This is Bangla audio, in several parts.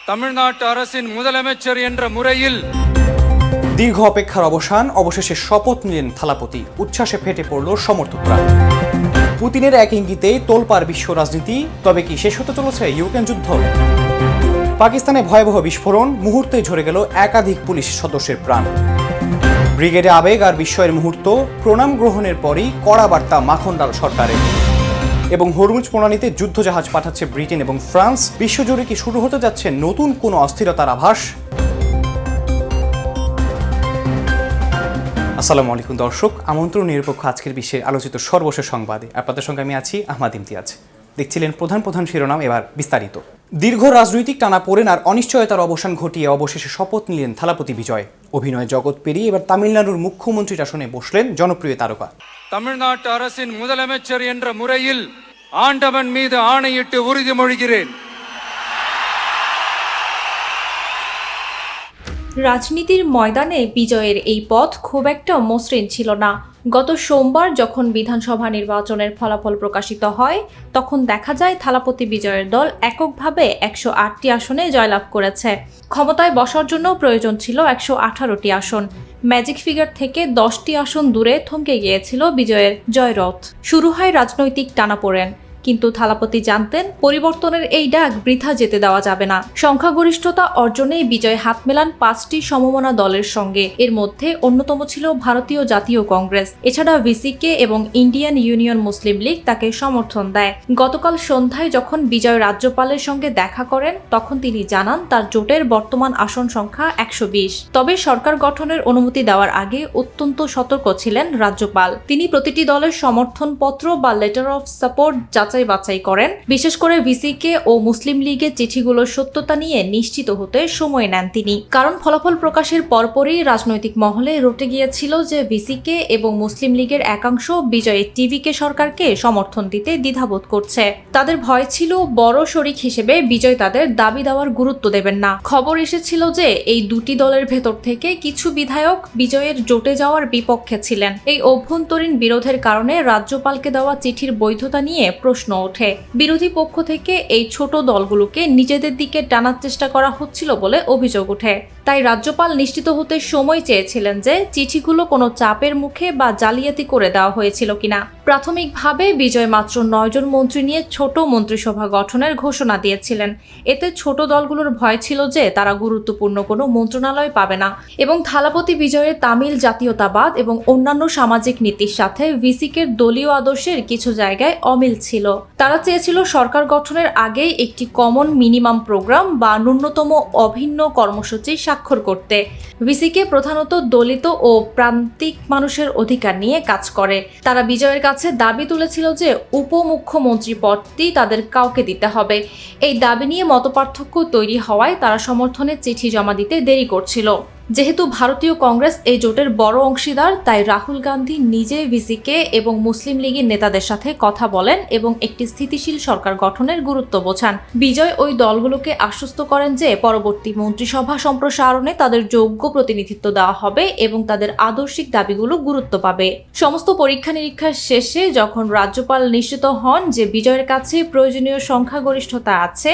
தமிழ்நாட்டு அரசின் முதலமைச்சர் என்ற முறையில் দীর্ঘ অপেক্ষার অবসান, অবশেষে শপথ নিলেন থালাপতি। উচ্ছ্বাসে ফেটে পড়ল সমর্থকরা। পুতিনের এক ইঙ্গিতেই তোলপাড় বিশ্ব রাজনীতি। তবে কি শেষ হতে চলেছে ইউক্রেন যুদ্ধ? পাকিস্তানে ভয়াবহ বিস্ফোরণ, মুহূর্তে ঝরে গেল একাধিক পুলিশ সদস্যের প্রাণ। ব্রিগেডে আবেগ আর বিস্ময়ের মুহূর্ত, প্রণাম গ্রহণের পরই কড়া বার্তা মাখনলাল সরকারের। এবং হরমুজ প্রণালীতে যুদ্ধজাহাজ পাঠাচ্ছে ব্রিটেন এবং ফ্রান্স। বিশ্বজুড়ে কি শুরু হতে যাচ্ছে নতুন কোনো অস্থিরতার আভাস? আসসালামু আলাইকুম দর্শক, আমন্ত্রণ নিরপেক্ষ আজকের বিশ্বের আলোচিত সর্বশেষ সংবাদে আপনাদের সঙ্গে আমি আছি আহমাদ ইমতিয়াজ। দেখছিলেন প্রধান শিরোনাম, এবার বিস্তারিত। দীর্ঘ রাজনৈতিক টানাপোড়েন আর অনিশ্চয়তার অবসান ঘটিয়ে অবশেষে শপথ নিলেন থালাপতি বিজয়। অভিনয় জগৎ পেরিয়ে এবার তামিলনাড়ুর মুখ্যমন্ত্রীর আসনে বসলেন জনপ্রিয় তারকা। தமிழ்நாட்டு அரசின் முதலமைச்சர் என்ற முறையில் ஆண்டவன் மீது ஆணையிட்டு உறுதிமொழிகிறேன்। রাজনীতির ময়দানে বিজয়ের এই পথ খুব একটা মসৃণ ছিল না। গত সোমবার যখন বিধানসভা নির্বাচনের ফলাফল প্রকাশিত হয়, তখন দেখা যায় থালাপতি বিজয়ের দল এককভাবে 108টি আসনে জয়লাভ করেছে। ক্ষমতায় বসার জন্য প্রয়োজন ছিল 118টি আসন। ম্যাজিক ফিগার থেকে 10টি আসন দূরে থমকে গিয়েছিল বিজয়ের জয়রথ। শুরু হয় রাজনৈতিক টানাপোড়েন, কিন্তু থালাপতি জানতেন পরিবর্তনের এই ডাক বৃথা যেতে দেওয়া যাবে না। সংখ্যাগরিষ্ঠতা অর্জনেই বিজয় হাত মেলান 5টি সমমনা দলের সঙ্গে। এর মধ্যে অন্যতম ছিল ভারতীয় জাতীয় কংগ্রেস। এছাড়া ভিসিকে এবং ইন্ডিয়ান ইউনিয়ন মুসলিম লীগ তাকে সমর্থন দেয়। গতকাল সন্ধ্যায় যখন বিজয় রাজ্যপালের সঙ্গে দেখা করেন, তখন তিনি জানান তার জোটের বর্তমান আসন সংখ্যা 120। তবে সরকার গঠনের অনুমতি দেওয়ার আগে অত্যন্ত সতর্ক ছিলেন রাজ্যপাল। তিনি প্রতিটি দলের সমর্থনপত্র বা লেটার অফ সাপোর্ট বাছাই করেন। বিশেষ করে ভিসিকে ও মুসলিম লীগের চিঠিগুলোর সত্যতা নিয়ে নিশ্চিত হতে সময় নেন তিনি। কারণ ফলাফল প্রকাশের পরপরই রাজনৈতিক মহলে রটে গিয়েছিল যে ভিসিকে এবং মুসলিম লীগের একাংশ বিজয়ের টিভিকে সরকারকে সমর্থন দিতে দ্বিধাবোধ করছে। তাদের ভয় ছিল বড় শরিক হিসেবে বিজয় তাদের দাবি দেওয়ার গুরুত্ব দেবেন না। খবর এসেছিল যে এই দুটি দলের ভেতর থেকে কিছু বিধায়ক বিজয়ের জোটে যাওয়ার বিপক্ষে ছিলেন। এই অভ্যন্তরীণ বিরোধের কারণে রাজ্যপালকে দেওয়া চিঠির বৈধতা নিয়ে প্রশ্ন ওঠে। বিরোধী পক্ষ থেকে এই ছোট দলগুলোকে নিজেদের দিকে টানার চেষ্টা করা হচ্ছিল বলে অভিযোগ ওঠে। তাই রাজ্যপাল নিশ্চিত হতে সময় চেয়েছিলেন যে চিঠিগুলো কোনো চাপের মুখে বা জালিয়াতি করে দেওয়া হয়েছিল কিনা। প্রাথমিকভাবে বিজয় মাত্র 9 জন মন্ত্রী নিয়ে ছোট মন্ত্রিসভা গঠনের ঘোষণা দিয়েছিলেন। এতে ছোট দলগুলোর ভয় ছিল যে তারা গুরুত্বপূর্ণ কোনো মন্ত্রণালয় পাবে না। এবং থালাপতি বিজয়ের তামিল জাতীয়তাবাদ এবং অন্যান্য সামাজিক নীতির সাথে ভিসিকের দলীয় আদর্শের কিছু জায়গায় অমিল ছিল। তারা চেয়েছিল সরকার গঠনের আগেই একটি কমন মিনিমাম প্রোগ্রাম বা ন্যূনতম অভিন্ন কর্মসূচি স্বাক্ষর করতে। ভিসিকে প্রধানত দলিত ও প্রান্তিক মানুষের অধিকার নিয়ে কাজ করে। তারা বিজয়ের কাছে দাবি তুলেছিল যে উপমুখ্যমন্ত্রী পদটি তাদের কাউকে দিতে হবে। এই দাবি নিয়ে মতপার্থক্য তৈরি হওয়ায় তারা সমর্থনের চিঠি জমা দিতে দেরি করছিল। যেহেতু ভারতীয় কংগ্রেস এই জোটের বড় অংশীদার, তাই রাহুল গান্ধী নিজে ভিসিকে এবং মুসলিম লীগের নেতাদের সাথে কথা বলেন এবং একটি স্থিতিশীল সরকার গঠনের গুরুত্ব বোঝান। বিজয় ওই দলগুলোকে আশ্বস্ত করেন যে পরবর্তী মন্ত্রিসভা সম্প্রসারণে তাদের যোগ্য প্রতিনিধিত্ব দেওয়া হবে এবং তাদের আদর্শিক দাবিগুলো গুরুত্ব পাবে। সমস্ত পরীক্ষা নিরীক্ষার শেষে যখন রাজ্যপাল নিশ্চিত হন যে বিজয়ের কাছে প্রয়োজনীয় সংখ্যাগরিষ্ঠতা আছে,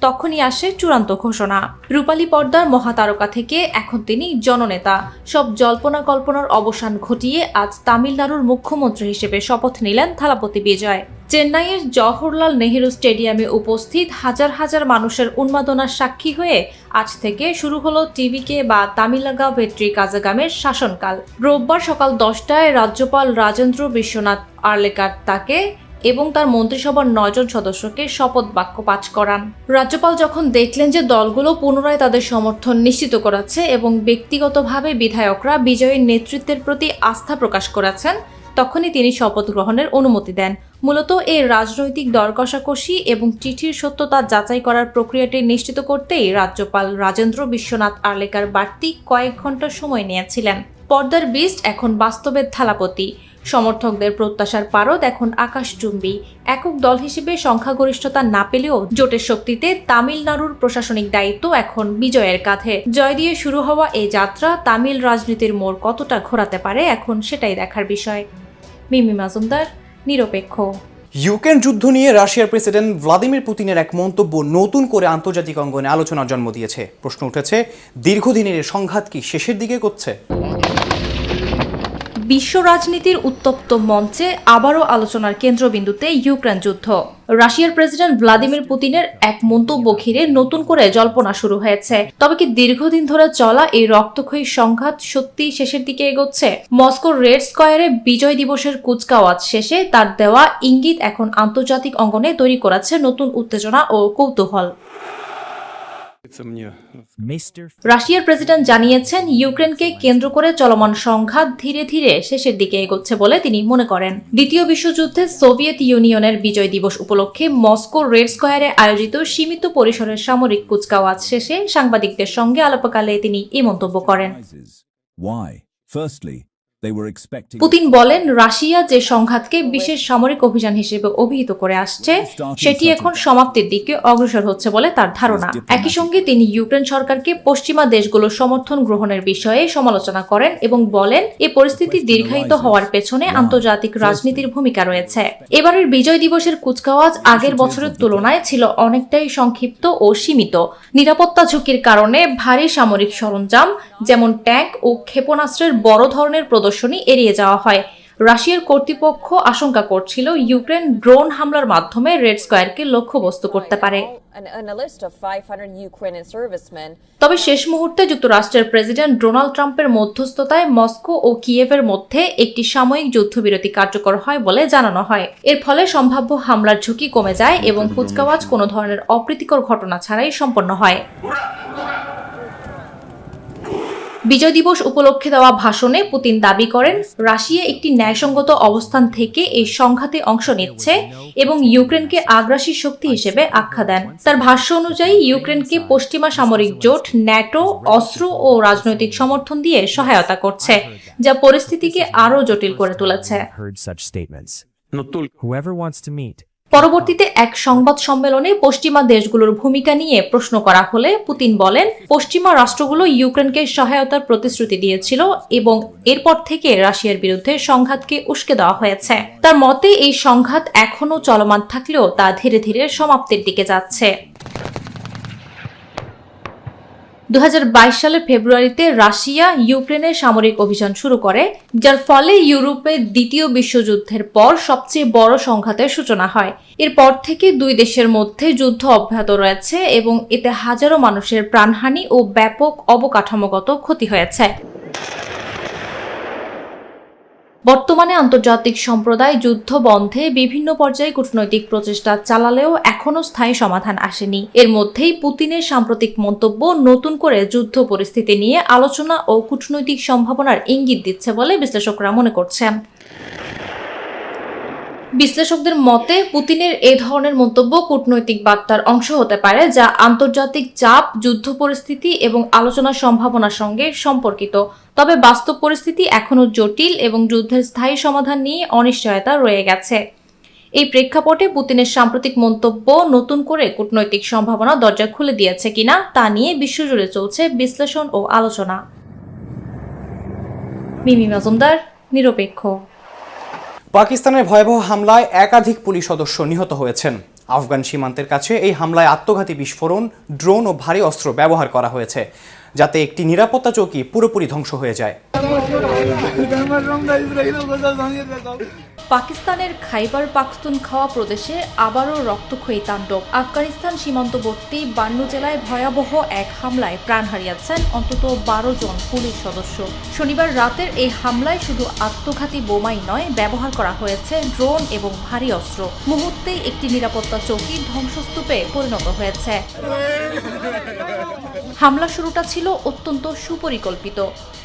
তখনই আসে চূড়ান্ত ঘোষণা। রূপালী পর্দার মহাতারকা থেকে এখন তিনি জননেতা। সব জল্পনা কল্পনার অবসান ঘটিয়ে আজ তামিলনাড়ুর মুখ্যমন্ত্রী হিসেবে শপথ নিলেন থালাপতি বিজয়। চেন্নাইয়ের জওহরলাল নেহেরু স্টেডিয়ামে উপস্থিত হাজার হাজার মানুষের উন্মাদনার সাক্ষী হয়ে আজ থেকে শুরু হলো টিভিকে বা তামিলনাগা ভেট্রি কাজাগামের শাসনকাল। রোববার সকাল 10টায় রাজ্যপাল রাজেন্দ্র বিশ্বনাথ আর্লেকার তাকে এবং তার মন্ত্রিসভার 9 জন সদস্যকে শপথ বাক্য পাঠ করান। রাজ্যপাল যখন দেখলেন যে দলগুলো পুনরায় তাদের সমর্থন নিশ্চিত করেছে এবং ব্যক্তিগতভাবে বিধায়করা বিজয়ের নেতৃত্বের প্রতি আস্থা প্রকাশ করেছেন, তখনই তিনি শপথ গ্রহণের অনুমতি দেন। মূলত এই রাজনৈতিক দর কষাকষি এবং চিঠির সত্যতা যাচাই করার প্রক্রিয়াটি নিশ্চিত করতেই রাজ্যপাল রাজেন্দ্র বিশ্বনাথ আর্লেকার বাড়তি কয়েক ঘন্টা সময় নিয়েছিলেন। পর্দার বিস্ট এখন বাস্তবের থালাপতি। সমর্থকদের প্রত্যাশার পারদ এখন আকাশচুম্বী। একক দল হিসেবে সংখ্যাগরিষ্ঠতা না পেলেও জোটের শক্তিতে তামিলনাড়ুর প্রশাসনিক দায়িত্ব এখন বিজয়ের কাঁধে। জয় দিয়ে শুরু হওয়া এই যাত্রা তামিল রাজনীতির মোড় কতটা ঘোরাতে পারে, এখন সেটাই দেখার বিষয়। মিমি মাজুমদার, নিরপেক্ষ। ইউক্রেন যুদ্ধ নিয়ে রাশিয়ার প্রেসিডেন্ট ভ্লাদিমির পুতিনের এক মন্তব্য নতুন করে আন্তর্জাতিক অঙ্গনে আলোচনার জন্ম দিয়েছে। প্রশ্ন উঠেছে, দীর্ঘদিনের এই সংঘাত কি শেষের দিকে এগোচ্ছে? বিশ্ব রাজনীতির উত্তপ্ত মঞ্চে আবারও আলোচনার কেন্দ্রবিন্দুতে ইউক্রেন যুদ্ধ। রাশিয়ার প্রেসিডেন্ট ভ্লাদিমির পুতিনের এক মন্তব্য ঘিরে নতুন করে জল্পনা শুরু হয়েছে। তবে কি দীর্ঘদিন ধরে চলা এই রক্তক্ষয়ী সংঘাত সত্যিই শেষের দিকে এগোচ্ছে? মস্কোর রেড স্কয়ারে বিজয় দিবসের কুচকাওয়াজ শেষে তার দেওয়া ইঙ্গিত এখন আন্তর্জাতিক অঙ্গনে তৈরি করেছে নতুন উত্তেজনা ও কৌতূহল। রাশিয়ার প্রেসিডেন্ট জানিয়েছেন, ইউক্রেনকে কেন্দ্র করে চলমান সংঘাত ধীরে ধীরে শেষের দিকে এগোচ্ছে বলে তিনি মনে করেন। দ্বিতীয় বিশ্বযুদ্ধে সোভিয়েত ইউনিয়নের বিজয় দিবস উপলক্ষে মস্কোর রেড স্কয়ারে আয়োজিত সীমিত পরিসরের সামরিক কুচকাওয়াজ শেষে সাংবাদিকদের সঙ্গে আলাপকালে তিনি এই মন্তব্য করেন। পুতিন বলেন, রাশিয়া যে সংঘাতকে বিশেষ সামরিক অভিযান হিসেবে অভিহিত করে আসছে সেটি এখন সমাপ্তির দিকে অগ্রসর হচ্ছে বলে তার ধারণা। একই সঙ্গে তিনি ইউক্রেন সরকারকে পশ্চিমা দেশগুলোর সমর্থন গ্রহণের বিষয়ে সমালোচনা করেন এবং বলেন, এই পরিস্থিতি দীর্ঘায়িত হওয়ার পেছনে আন্তর্জাতিক রাজনীতির ভূমিকা রয়েছে। এবারের বিজয় দিবসের কুচকাওয়াজ আগের বছরের তুলনায় ছিল অনেকটাই সংক্ষিপ্ত ও সীমিত। নিরাপত্তা ঝুঁকির কারণে ভারী সামরিক সরঞ্জাম যেমন ট্যাঙ্ক ও ক্ষেপণাস্ত্রের বড় ধরনের প্রদর্শনী এড়িয়ে যাওয়া হয়। রাশিয়ার কর্তৃপক্ষ আশঙ্কা করছিল ইউক্রেন ড্রোন হামলার মাধ্যমে রেড স্কয়ারকে লক্ষ্যবস্তু করতে পারে। তবে শেষ মুহূর্তে যুক্তরাষ্ট্রের প্রেসিডেন্ট ডোনাল্ড ট্রাম্পের মধ্যস্থতায় মস্কো ও কিয়েভের মধ্যে একটি সাময়িক যুদ্ধবিরতি কার্যকর হয় বলে জানানো হয়। এর ফলে সম্ভাব্য হামলার ঝুঁকি কমে যায় এবং কুচকাওয়াজ কোনো ধরনের অপ্রীতিকর ঘটনা ছাড়াই সম্পন্ন হয়। বিজয় দিবস উপলক্ষে দেওয়া ভাষণে পুতিন দাবি করেন, রাশিয়া একটি ন্যায়সঙ্গত অবস্থান থেকে এই সংঘাতে অংশ নিচ্ছে এবং ইউক্রেনকে আগ্রাসী শক্তি হিসেবে আখ্যা দেন। তার ভাষ্য অনুযায়ী ইউক্রেনকে পশ্চিমা সামরিক জোট ন্যাটো অস্ত্র ও রাজনৈতিক সমর্থন দিয়ে সহায়তা করছে, যা পরিস্থিতিকে আরও জটিল করে তুলেছে। পরবর্তীতে এক সংবাদ সম্মেলনে পশ্চিমা দেশগুলোর ভূমিকা নিয়ে প্রশ্ন করা হলে পুতিন বলেন, পশ্চিমা রাষ্ট্রগুলো ইউক্রেনকে সহায়তার প্রতিশ্রুতি দিয়েছিল এবং এরপর থেকে রাশিয়ার বিরুদ্ধে সংঘাতকে উস্কে দেওয়া হয়েছে। তার মতে এই সংঘাত এখনও চলমান থাকলেও তা ধীরে ধীরে সমাপ্তির দিকে যাচ্ছে। 2022 সালের ফেব্রুয়ারিতে রাশিয়া ইউক্রেনে সামরিক অভিযান শুরু করে, যার ফলে ইউরোপে দ্বিতীয় বিশ্বযুদ্ধের পর সবচেয়ে বড় সংঘাতের সূচনা হয়। এরপর থেকে দুই দেশের মধ্যে যুদ্ধ অব্যাহত রয়েছে এবং এতে হাজারো মানুষের প্রাণহানি ও ব্যাপক অবকাঠামোগত ক্ষতি হয়েছে। বর্তমানে আন্তর্জাতিক সম্প্রদায় যুদ্ধ বন্ধে বিভিন্ন পর্যায়ে কূটনৈতিক প্রচেষ্টা চালালেও এখনও স্থায়ী সমাধান আসেনি। এর মধ্যেই পুতিনের সাম্প্রতিক মন্তব্য নতুন করে যুদ্ধ পরিস্থিতি নিয়ে আলোচনা ও কূটনৈতিক সম্ভাবনার ইঙ্গিত দিচ্ছে বলে বিশ্লেষকরা মনে করছেন। বিশ্লেষকদের মতে পুতিনের এ ধরনের মন্তব্য কূটনৈতিক বার্তার অংশ হতে পারে, যা আন্তর্জাতিক চাপ, যুদ্ধ পরিস্থিতি এবং আলোচনার সম্ভাবনার সঙ্গে সম্পর্কিত। তবে বাস্তব পরিস্থিতি এখনও জটিল এবং যুদ্ধের স্থায়ী সমাধান নিয়ে অনিশ্চয়তা রয়ে গেছে। এই প্রেক্ষাপটে পুতিনের সাম্প্রতিক মন্তব্য নতুন করে কূটনৈতিক সম্ভাবনা দরজা খুলে দিয়েছে কিনা তা নিয়ে বিশ্বজুড়ে চলছে বিশ্লেষণ ও আলোচনা। মিমি মজুমদার, নিরপেক্ষ। পাকিস্তানের ভয়াবহ হামলায় একাধিক পুলিশ সদস্য নিহত হয়েছেন। আফগান সীমান্তের কাছে এই হামলায় আত্মঘাতী বিস্ফোরণ, ড্রোন ও ভারী অস্ত্র ব্যবহার করা হয়েছে, যাতে একটি নিরাপত্তা চৌকি পুরোপুরি ধ্বংস হয়ে যায়। পাকিস্তানের খাইবার পাখতুনখাওয়া প্রদেশে আবারও রক্তক্ষয়ী তাণ্ডব। আফগানিস্তান সীমান্তবর্তী বান্নু জেলায় ভয়াবহ এক হামলায় প্রাণ হারিয়েছেন অন্তত 12 জন পুলিশ সদস্য। শনিবার রাতের এই হামলায় শুধু আত্মঘাতী বোমাই নয়, ব্যবহার করা হয়েছে ড্রোন এবং ভারী অস্ত্র। মুহূর্তেই একটি নিরাপত্তা চৌকি ধ্বংসস্তূপে পরিণত হয়েছে। হামলা শুরুটা ছিল অত্যন্ত সুপরিকল্পিত।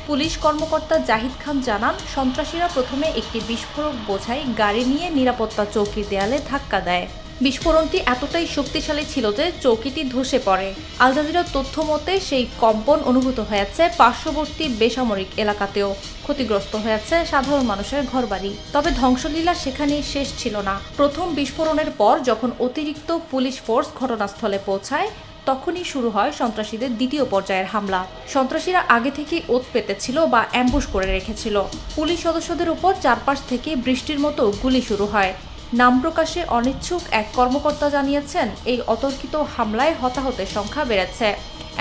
পুলিশ কর্মকর্তা জাহিদ খান জানান, সন্ত্রাসীরা প্রথমে একটি বিস্ফোরক বোঝাই গাড়ি নিয়ে নিরাপত্তা চৌকির দেয়ালে ধাক্কা দেয়। বিস্ফোরণটি এতটাই শক্তিশালী ছিল যে চৌকিটি ধসে পড়ে। আল জাজিরার তথ্য মতে সেই কম্পন অনুভূত হয়েছে পার্শ্ববর্তী বেসামরিক এলাকাতেও। ক্ষতিগ্রস্ত হয়েছে সাধারণ মানুষের ঘরবাড়ি। তবে ধ্বংসলীলা সেখানেই শেষ ছিল না। প্রথম বিস্ফোরণের পর যখন অতিরিক্ত পুলিশ ফোর্স ঘটনাস্থলে পৌঁছায়, তখনই শুরু হয় সন্ত্রাসীদের দ্বিতীয় পর্যায়ের হামলা। সন্ত্রাসীরা আগে থেকেই ওত পেতেছিল বা অ্যাম্বুশ করে রেখেছিল। পুলিশ সদস্যদের উপর চারপাশ থেকে বৃষ্টির মতো গুলি শুরু হয়। নাম প্রকাশে অনিচ্ছুক এক কর্মকর্তা জানিয়েছেন, এই অতর্কিত হামলায় হতাহতের সংখ্যা বেড়েছে।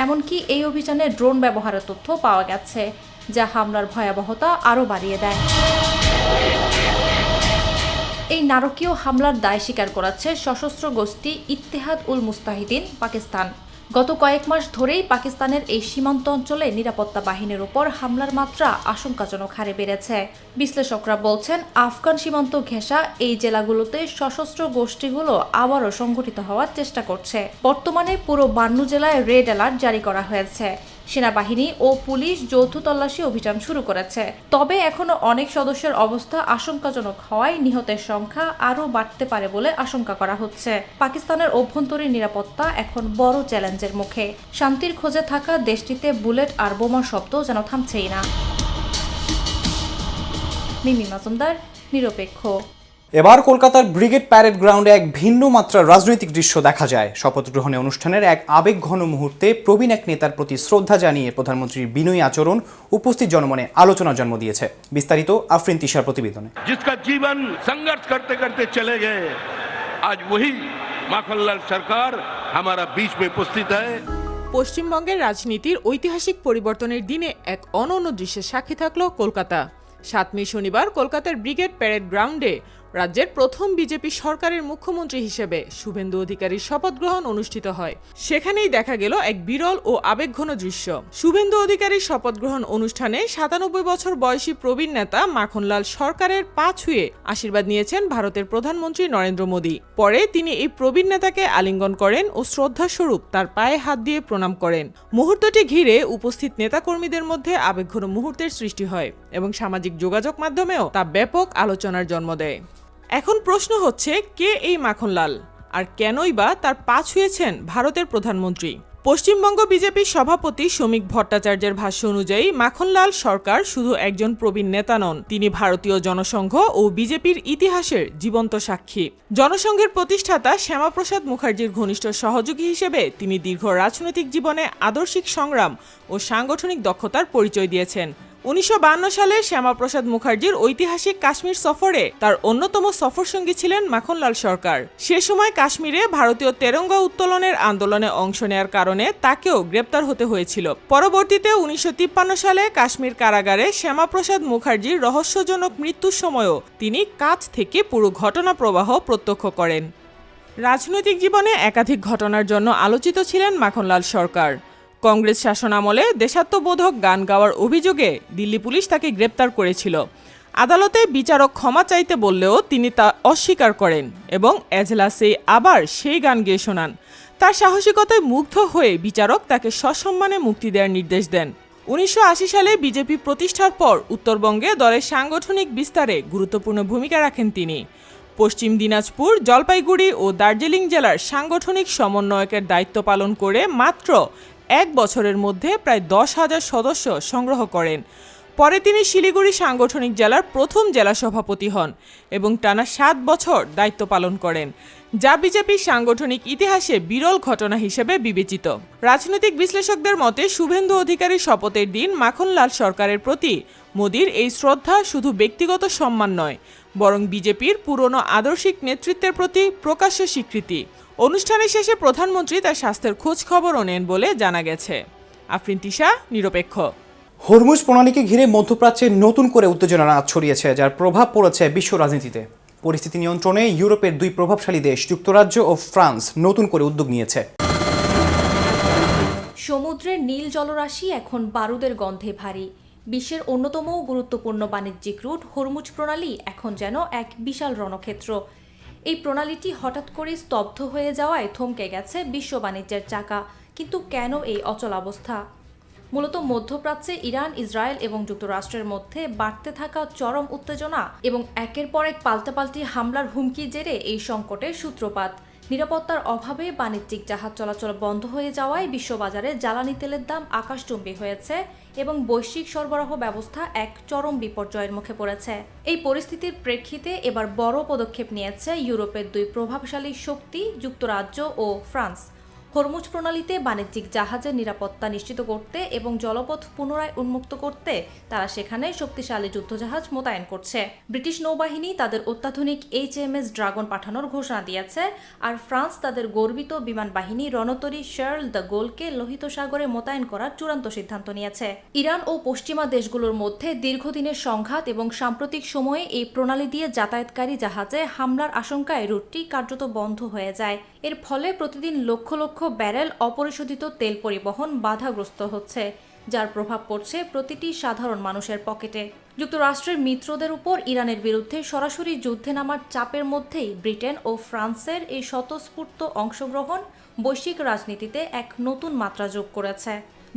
এমনকি এই অভিযানে ড্রোন ব্যবহারের তথ্য পাওয়া গেছে, যা হামলার ভয়াবহতা আরও বাড়িয়ে দেয়। এই নারকীয় হামলার দায় স্বীকার করেছে সশস্ত্র গোষ্ঠী ইত্তেহাদ উল মুস্তাহিদিন পাকিস্তান। গত কয়েক মাস ধরেই পাকিস্তানের এই সীমান্ত অঞ্চলে নিরাপত্তা বাহিনীর উপর হামলার মাত্রা আশঙ্কাজনক হারে বেড়েছে। বিশ্লেষকরা বলছেন, আফগান সীমান্ত ঘেঁষা এই জেলাগুলোতে সশস্ত্র গোষ্ঠীগুলো আবারও সংগঠিত হওয়ার চেষ্টা করছে। বর্তমানে পুরো 52 জেলায় রেড অ্যালার্ট জারি করা হয়েছে। সেনাবাহিনী ও পুলিশ যৌথ তল্লাশি অভিযান শুরু করেছে। তবে এখনো অনেক সদস্যের অবস্থা আশঙ্কাজনক হওয়ায় নিহতের সংখ্যা আরও বাড়তে পারে বলে আশঙ্কা করা হচ্ছে। পাকিস্তানের অভ্যন্তরীণ নিরাপত্তা এখন বড় চ্যালেঞ্জের মুখে। শান্তির খোঁজে থাকা দেশটিতে বুলেট আর বোমার শব্দ যেন থামছেই না। মিমি মাজুমদার, নিরপেক্ষ। এবার কলকাতার ব্রিগেড প্যারেড গ্রাউন্ডে এক ভিন্ন মাত্রার রাজনৈতিক দৃশ্য দেখা যায়। শপথ গ্রহণে অনুষ্ঠানের এক আবেগঘন মুহূর্তে প্রবীণ এক নেতার প্রতি শ্রদ্ধা জানিয়ে প্রধানমন্ত্রীর বিনয়ী আচরণ উপস্থিত জনমনে আলোচনার জন্ম দিয়েছে। বিস্তারিত আফরিন তিশার প্রতিবেদনে। जिसका जीवन संघर्ष करते करते चले गए, आज वही माखनलाल सरकार हमारा बीच में उपस्थित है। পশ্চিমবঙ্গের রাজনীতির ঐতিহাসিক পরিবর্তনের দিনে এক অনন্য দৃশ্যের সাক্ষী থাকল কলকাতা। 7 মে শনিবার কলকাতার ব্রিগেড প্যারেড গ্রাউন্ডে রাজ্যের প্রথম বিজেপি সরকারের মুখ্যমন্ত্রী হিসেবে শুভেন্দু অধিকারীর শপথ গ্রহণ অনুষ্ঠিত হয়। সেখানেই দেখা গেল এক বিরল ও আবেগঘন দৃশ্য। শুভেন্দু অধিকারীর শপথ গ্রহণ অনুষ্ঠানে 97 বছর বয়সী প্রবীণ নেতা মাখনলাল সরকারের পা ছুঁয়ে আশীর্বাদ নিয়েছেন ভারতের প্রধানমন্ত্রী নরেন্দ্র মোদী। পরে তিনি এই প্রবীণ নেতাকে আলিঙ্গন করেন ও শ্রদ্ধাস্বরূপ তার পায়ে হাত দিয়ে প্রণাম করেন। মুহূর্তটি ঘিরে উপস্থিত নেতাকর্মীদের মধ্যে আবেগঘন মুহূর্তের সৃষ্টি হয় এবং সামাজিক যোগাযোগ মাধ্যমেও তা ব্যাপক আলোচনার জন্ম দেয়। এখন প্রশ্ন হচ্ছে, কে এই মাখনলাল, আর কেনই বা তার পা ছুঁয়েছেন ভারতের প্রধানমন্ত্রী? পশ্চিমবঙ্গ বিজেপির সভাপতি শ্রমিক ভট্টাচার্যের ভাষ্য অনুযায়ী মাখনলাল সরকার শুধু একজন প্রবীণ নেতা নন, তিনি ভারতীয় জনসংঘ ও বিজেপির ইতিহাসের জীবন্ত সাক্ষী। জনসংঘের প্রতিষ্ঠাতা শ্যামাপ্রসাদ মুখার্জির ঘনিষ্ঠ সহযোগী হিসেবে তিনি দীর্ঘ রাজনৈতিক জীবনে আদর্শিক সংগ্রাম ও সাংগঠনিক দক্ষতার পরিচয় দিয়েছেন। 1952 সালে শ্যামাপ্রসাদ মুখার্জির ঐতিহাসিক কাশ্মীর সফরে তার অন্যতম সফরসঙ্গী ছিলেন মাখনলাল সরকার। সে সময় কাশ্মীরে ভারতীয় তেরঙ্গা উত্তোলনের আন্দোলনে অংশ নেয়ার কারণে তাকেও গ্রেপ্তার হতে হয়েছিল। পরবর্তীতে 1953 সালে কাশ্মীর কারাগারে শ্যামাপ্রসাদ মুখার্জির রহস্যজনক মৃত্যুর সময়ও তিনি কাছ থেকে পুরো ঘটনা প্রবাহ প্রত্যক্ষ করেন। রাজনৈতিক জীবনে একাধিক ঘটনার জন্য আলোচিত ছিলেন মাখনলাল সরকার। কংগ্রেস শাসনামলে দেশাত্মবোধক গান গাওয়ার অভিযোগে দিল্লি পুলিশ তাকে গ্রেপ্তার করেছিল। আদালতে বিচারক ক্ষমা চাইতে বললেও তিনি তা অস্বীকার করেন এবং এজলাসে আবার সেই গান গেয়ে শোনান। তার সাহসিকতায় মুগ্ধ হয়ে বিচারক তাকে সসম্মানে মুক্তি দেওয়ার নির্দেশ দেন। 1980 সালে বিজেপি প্রতিষ্ঠার পর উত্তরবঙ্গে দলের সাংগঠনিক বিস্তারে গুরুত্বপূর্ণ ভূমিকা রাখেন তিনি। পশ্চিম দিনাজপুর, জলপাইগুড়ি ও দার্জিলিং জেলার সাংগঠনিক সমন্বয়কের দায়িত্ব পালন করে মাত্র 1 বছরের মধ্যে প্রায় 10,000 সদস্য সংগ্রহ করেন। পরে তিনি শিলিগুড়ি সাংগঠনিক জেলার প্রথম জেলা সভাপতি হন এবং টানা 7 বছর দায়িত্ব পালন করেন, যা বিজেপির সাংগঠনিক ইতিহাসে বিরল ঘটনা হিসেবে বিবেচিত। রাজনৈতিক বিশ্লেষকদের মতে শুভেন্দু অধিকারীর শপথের দিন মাখনলাল সরকারের প্রতি মোদির এই শ্রদ্ধা শুধু ব্যক্তিগত সম্মান নয়, বরং বিজেপির পুরনো আদর্শিক নেতৃত্বের প্রতি প্রকাশ্য স্বীকৃতি। অনুষ্ঠানের শেষে প্রধানমন্ত্রী তার স্বাস্থ্যের খোঁজ খবরও নেন বলে জানা গেছে। আফরিন তিশা, নিরপেক্ষ। হরমুজ প্রণালীকে ঘিরে মধ্যপ্রাচ্যে নতুন করে উত্তেজনার আঁচ ছড়িয়েছে, যার প্রভাব পড়েছে বিশ্ব রাজনীতিতে। পরিস্থিতি নিয়ন্ত্রণে ইউরোপের 2 প্রভাবশালী দেশ যুক্তরাজ্য ও ফ্রান্স নতুন করে উদ্যোগ নিয়েছে। সমুদ্রের নীল জলরাশি এখন বারুদের গন্ধে ভারী। বিশ্বের অন্যতম গুরুত্বপূর্ণ বাণিজ্যিক রুট হরমুজ প্রণালী এখন যেন এক বিশাল রণক্ষেত্র। এই প্রণালীটি হঠাৎ করে স্তব্ধ হয়ে যাওয়ায় থমকে গেছে বিশ্ব বাণিজ্যের চাকা। কিন্তু কেন এই অচলাবস্থা? মূলত মধ্যপ্রাচ্যে ইরান, ইসরায়েল এবং যুক্তরাষ্ট্রের মধ্যে বাড়তে থাকা চরম উত্তেজনা এবং একের পর এক পাল্টাপাল্টি হামলার হুমকির জেরে এই সংকটের সূত্রপাত। নিরাপত্তার অভাবে বাণিজ্যিক জাহাজ চলাচল বন্ধ হয়ে যাওয়ায় বিশ্ববাজারে জ্বালানি তেলের দাম আকাশচুম্বী হয়েছে এবং বৈশ্বিক সরবরাহ ব্যবস্থা এক চরম বিপর্যয়ের মুখে পড়েছে। এই পরিস্থিতির প্রেক্ষিতে এবার বড় পদক্ষেপ নিয়েছে ইউরোপের 2 প্রভাবশালী শক্তি যুক্তরাজ্য ও ফ্রান্স। হরমুজ প্রণালীতে বাণিজ্যিক জাহাজের নিরাপত্তা নিশ্চিত করতে এবং জলপথ পুনরায় উন্মুক্ত করতে তারা সেখানে শক্তিশালী যুদ্ধজাহাজ মোতায়েন করছে। ব্রিটিশ নৌবাহিনী তাদের অত্যাধুনিক HMS ড্রাগন পাঠানোর ঘোষণা দিয়েছে, আর ফ্রান্স তাদের গর্বিত বিমান বাহিনী রণতরী শার্ল দ্য গোলকে লোহিত সাগরে মোতায়েন করার চূড়ান্ত সিদ্ধান্ত নিয়েছে। ইরান ও পশ্চিমা দেশগুলোর মধ্যে দীর্ঘদিনের সংঘাত এবং সাম্প্রতিক সময়ে এই প্রণালী দিয়ে যাতায়াতকারী জাহাজে হামলার আশঙ্কায় রুটটি কার্যত বন্ধ হয়ে যায়। এর ফলে প্রতিদিন লক্ষ লক্ষ ব্যারেল অপরিশোধিত তেল পরিবহন বাধাগ্রস্ত হচ্ছে, যার প্রভাব পড়ছে প্রতিটি সাধারণ মানুষের পকেটে। যুক্তরাষ্ট্রের মিত্রদের উপর ইরানের বিরুদ্ধে সরাসরি যুদ্ধে নামার চাপের মধ্যেই ব্রিটেন ও ফ্রান্সের এই স্বতঃস্ফূর্ত অংশগ্রহণ বৈশ্বিক রাজনীতিতে এক নতুন মাত্রা যোগ করেছে।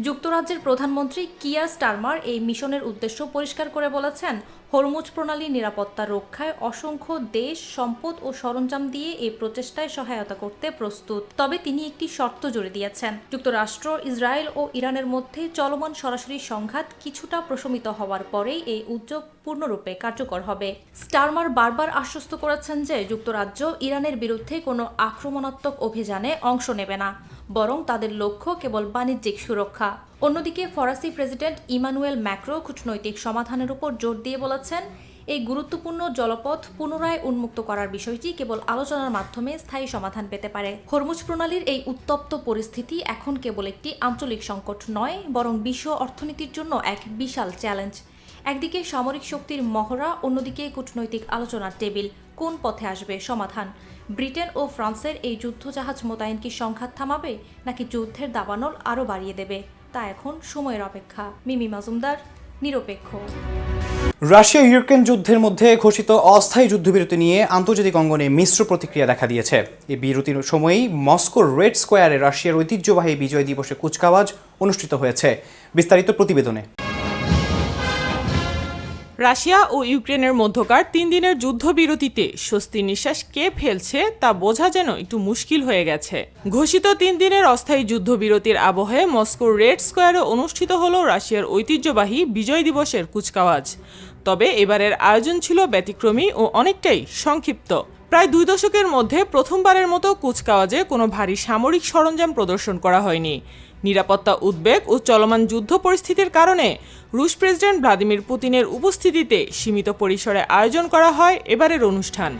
যুক্তরাজ্যের প্রধানমন্ত্রী কিয়ার স্টারমার এই মিশনের উদ্দেশ্য পরিষ্কার করে বলেছেন, হরমুজ প্রণালীর নিরাপত্তা রক্ষায় অসংখ্য দেশ, সম্পদ ও সরঞ্জাম দিয়ে এই প্রচেষ্টায় সহায়তা করতে প্রস্তুত। তবে তিনি একটি শর্ত জুড়ে দিয়েছেন, যুক্তরাষ্ট্র, ইসরায়েল ও ইরানের মধ্যে চলমান সরাসরি সংঘাত কিছুটা প্রশমিত হওয়ার পরেই এই উদ্যোগ পূর্ণরূপে কার্যকর হবে। স্টারমার বারবার আশ্বস্ত করেছেন যে যুক্তরাজ্য ইরানের বিরুদ্ধে কোনো আক্রমণাত্মক অভিযানে অংশ নেবে না, বরং তাদের লক্ষ্য কেবল বাণিজ্যিক সুরক্ষা। অন্যদিকে ফরাসি প্রেসিডেন্ট ইমানুয়েল ম্যাক্রো কূটনৈতিক সমাধানের উপর জোর দিয়ে বলেছেন, এই গুরুত্বপূর্ণ জলপথ পুনরায় উন্মুক্ত করার বিষয়টি কেবল আলোচনার মাধ্যমে স্থায়ী সমাধান পেতে পারে। হরমুজ প্রণালীর এই উত্তপ্ত পরিস্থিতি এখন কেবল একটি আঞ্চলিক সংকট নয়, বরং বিশ্ব অর্থনীতির জন্য এক বিশাল চ্যালেঞ্জ। একদিকে সামরিক শক্তির মহড়া, অন্যদিকে কূটনৈতিক আলোচনার টেবিল। কোন পথে আসবে সমাধান? ব্রিটেন ও ফ্রান্সের এই যুদ্ধজাহাজ মোতায়েন কি সংঘাত থামাবে, নাকি যুদ্ধের দাবানল আরও বাড়িয়ে দেবে? তা এখন সময়ের অপেক্ষা। মিমি মাজুমদার, নিরপেক্ষ। রাশিয়া ইউক্রেন যুদ্ধের মধ্যে ঘোষিত অস্থায়ী যুদ্ধবিরতি নিয়ে আন্তর্জাতিক অঙ্গনে মিশ্র প্রতিক্রিয়া দেখা দিয়েছে। এই বিরতির সময়ই মস্কোর রেড স্কোয়ারে রাশিয়ার ঐতিহ্যবাহী বিজয় দিবসে কুচকাওয়াজ অনুষ্ঠিত হয়েছে। বিস্তারিত প্রতিবেদনে। রাশিয়া ও ইউক্রেনের মধ্যকার 3 দিনের যুদ্ধবিরতিতে স্বস্তির নিঃশ্বাস কে ফেলছে তা বোঝা যেন একটু মুশকিল হয়ে গেছে। ঘোষিত 3 দিনের অস্থায়ী যুদ্ধবিরতির আবহে মস্কোর রেড স্কোয়ারে অনুষ্ঠিত হলো রাশিয়ার ঐতিহ্যবাহী বিজয় দিবসের কুচকাওয়াজ। তবে এবারের আয়োজন ছিল ব্যতিক্রমী ও অনেকটাই সংক্ষিপ্ত। প্রায় 2 দশকের মধ্যে প্রথমবারের মতো কুচকাওয়াজে কোনো ভারী সামরিক সরঞ্জাম প্রদর্শন করা হয়নি। নিরাপত্তা উদ্বেগ ও চলমান যুদ্ধ পরিস্থিতির কারণে রুশ প্রেসিডেন্ট ভ্লাদিমির পুতিনের উপস্থিতিতে সীমিত পরিসরে আয়োজন করা হয় এবারের অনুষ্ঠান।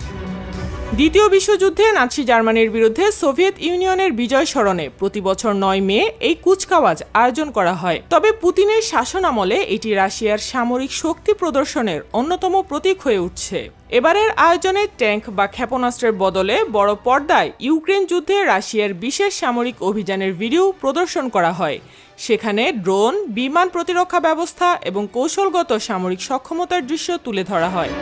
দ্বিতীয় বিশ্বযুদ্ধে নাৎসি জার্মানির বিরুদ্ধে সোভিয়েত ইউনিয়নের বিজয় স্মরণে প্রতি বছর 9 মে এই কুচকাওয়াজ আয়োজন করা হয়। তবে পুতিনের শাসনামলে এটি রাশিয়ার সামরিক শক্তি প্রদর্শনের অন্যতম প্রতীক হয়ে উঠছে। এবারের আয়োজনে ট্যাঙ্ক বা ক্ষেপণাস্ত্রের বদলে বড় পর্দায় ইউক্রেন যুদ্ধে রাশিয়ার বিশেষ সামরিক অভিযানের ভিডিও প্রদর্শন করা হয়। সেখানে ড্রোন, বিমান প্রতিরক্ষা ব্যবস্থা এবং কৌশলগত সামরিক সক্ষমতার দৃশ্য তুলে ধরা হয়।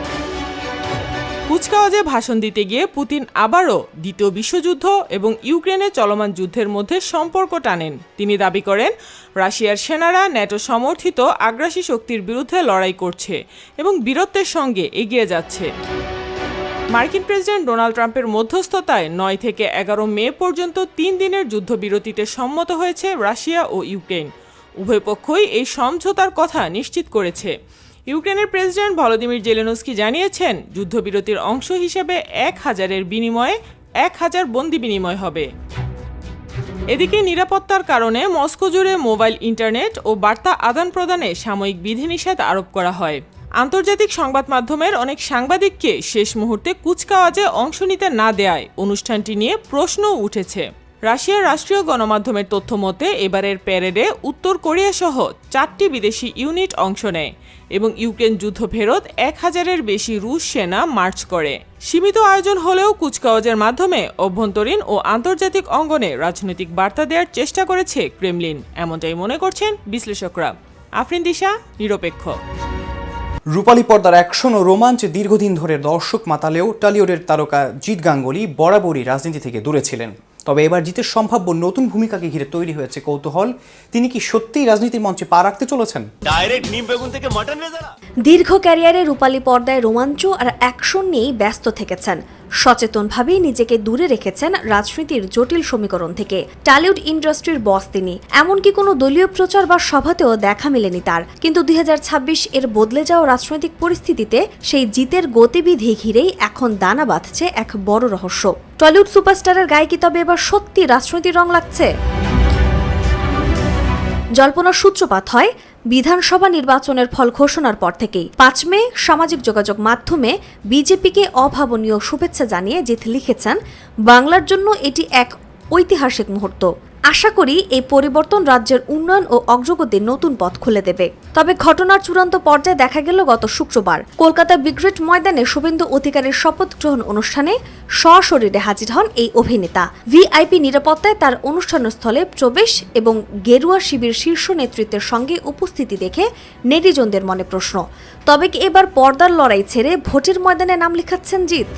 কুচকাওয়াজে ভাষণ দিতে গিয়ে পুতিন আবারও দ্বিতীয় বিশ্বযুদ্ধ এবং ইউক্রেনের চলমান যুদ্ধের মধ্যে সম্পর্ক টানেন। তিনি দাবি করেন, রাশিয়ার সেনারা ন্যাটো সমর্থিত আগ্রাসী শক্তির বিরুদ্ধে লড়াই করছে এবং বীরত্বের সঙ্গে এগিয়ে যাচ্ছে। মার্কিন প্রেসিডেন্ট ডোনাল্ড ট্রাম্পের মধ্যস্থতায় 9 থেকে 11 মে পর্যন্ত 3 দিনের যুদ্ধবিরতিতে সম্মত হয়েছে রাশিয়া ও ইউক্রেন। উভয় পক্ষই এই সমঝোতার কথা নিশ্চিত করেছে। ইউক্রেনের প্রেসিডেন্ট ভলোদিমির জেলেনস্কি জানিয়েছেন, যুদ্ধবিরতির অংশ হিসেবে 1000-এর বিনিময়ে 1000 বন্দি বিনিময় হবে। এদিকে নিরাপত্তার কারণে মস্কো জুড়ে মোবাইল ইন্টারনেট ও বার্তা আদান প্রদানে সাময়িক বিধিনিষেধ আরোপ করা হয়। আন্তর্জাতিক সংবাদ মাধ্যমের অনেক সাংবাদিককে শেষ মুহূর্তে কুচকাওয়াজে অংশ নিতে না দেয়ায় অনুষ্ঠানটি নিয়ে প্রশ্নও উঠেছে। রাশিয়ার রাষ্ট্রীয় গণমাধ্যমের তথ্য মতে এবারের প্যারেডে উত্তর কোরিয়া সহ 4টি বিদেশি ইউনিট অংশ নেয় এবং ইউক্রেন যুদ্ধ ফেরত 1000-এর বেশি রুশ সেনা মার্চ করে। সীমিত আয়োজন হলেও কুচকাওয়াজের মাধ্যমে অভ্যন্তরীণ ও আন্তর্জাতিক অঙ্গনে রাজনৈতিক বার্তা দেওয়ার চেষ্টা করেছে ক্রেমলিন, এমনটাই মনে করছেন বিশ্লেষকরা। আফরিন দিশা, নিরপেক্ষ। রূপালী পর্দার অ্যাকশন ও রোমাঞ্চ দীর্ঘদিন ধরে দর্শক মাতালেও টলিউডের তারকা জিৎ গাঙ্গুলি বরাবরই রাজনীতি থেকে দূরে ছিলেন। তবে এবার জিতের সম্ভাব্য নতুন ভূমিকাকে ঘিরে তৈরি হয়েছে কৌতূহল। তিনি কি সত্যিই রাজনীতির মঞ্চে পা রাখতে চলেছেন? দীর্ঘ ক্যারিয়ারে রূপালী পর্দায় রোমাঞ্চ আর অ্যাকশন নিয়েই ব্যস্ত থেকেছেন। সচেতনভাবেই নিজেকে দূরে রেখেছেন রাজনীতির জটিল সমীকরণ থেকে। টলিউড ইন্ডাস্ট্রির বস তিনি, এমনকি কোনো দলীয় প্রচার বা সভাতেও দেখা মেলেনি তার। কিন্তু 2026 এর বদলে যাওয়া রাজনৈতিক পরিস্থিতিতে সেই জিতের গতিবিধি ঘিরেই এখন দানা বাঁধছে এক বড় রহস্য। টলিউড সুপারস্টারের গায়ে কি তবে এবার সত্যি রাজনৈতিক রং লাগছে? জল্পনার সূত্রপাত হয় বিধানসভা নির্বাচনের ফল ঘোষণার পর থেকেই। 5 মে সামাজিক যোগাযোগ মাধ্যমে বিজেপিকে অভাবনীয় শুভেচ্ছা জানিয়ে জিত লিখেছেন, বাংলার জন্য এটি এক ঐতিহাসিক মুহূর্ত। আশা করি এই পরিবর্তন রাজ্যের উন্নয়ন ও অগ্রগতির নতুন পথ খুলে দেবে। তবে ঘটনার চূড়ান্ত পর্যায়ে দেখা গেল গত শুক্রবার কলকাতার ব্রিগেড ময়দানে শুভেন্দু অধিকারীর শপথ গ্রহণ অনুষ্ঠানে সশরীরে হাজির হন এই অভিনেতা। ভিআইপি নিরাপত্তায় তার অনুষ্ঠানস্থলে প্রবেশ এবং গেরুয়া শিবির শীর্ষ নেতৃত্বের সঙ্গে উপস্থিতি দেখে নেটিজনদের মনে প্রশ্ন, তবে কি এবার পর্দার লড়াই ছেড়ে ভোটের ময়দানে নাম লিখাচ্ছেন জিত?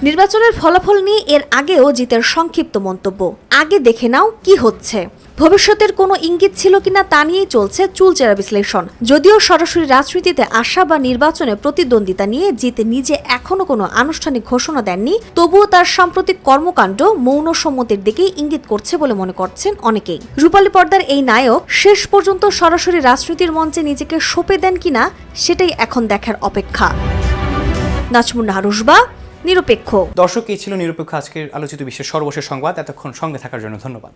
নির্বাচনের ফলাফল নিয়ে এর আগেও জিতের সংক্ষিপ্ত মন্তব্য, আগে দেখে নাও কি হচ্ছে। ভবিষ্যতের কোনো ইঙ্গিত ছিল কিনা তা নিয়েই চলছে চুলচেরা বিশ্লেষণ। যদিও সরাসরি রাজনীতিতে আসা বা নির্বাচনে প্রতিদ্বন্দ্বিতা নিয়ে জিত নিজে এখনো কোনো আনুষ্ঠানিক ঘোষণা দেননি, তবুও তার সাম্প্রতিক কর্মকাণ্ড মৌন সম্মতির দিকেই ইঙ্গিত করছে বলে মনে করছেন অনেকেই। রূপালী পর্দার এই নায়ক শেষ পর্যন্ত সরাসরি রাজনীতির মঞ্চে নিজেকে সঁপে দেন কিনা সেটাই এখন দেখার অপেক্ষা। নাজমুন নাহার রুশবা, নিরপেক্ষ। দর্শক, এই ছিল নিরপেক্ষ আজকের আলোচিত বিশ্বের সর্বশেষ সংবাদ। এতক্ষণ সঙ্গে থাকার জন্য ধন্যবাদ।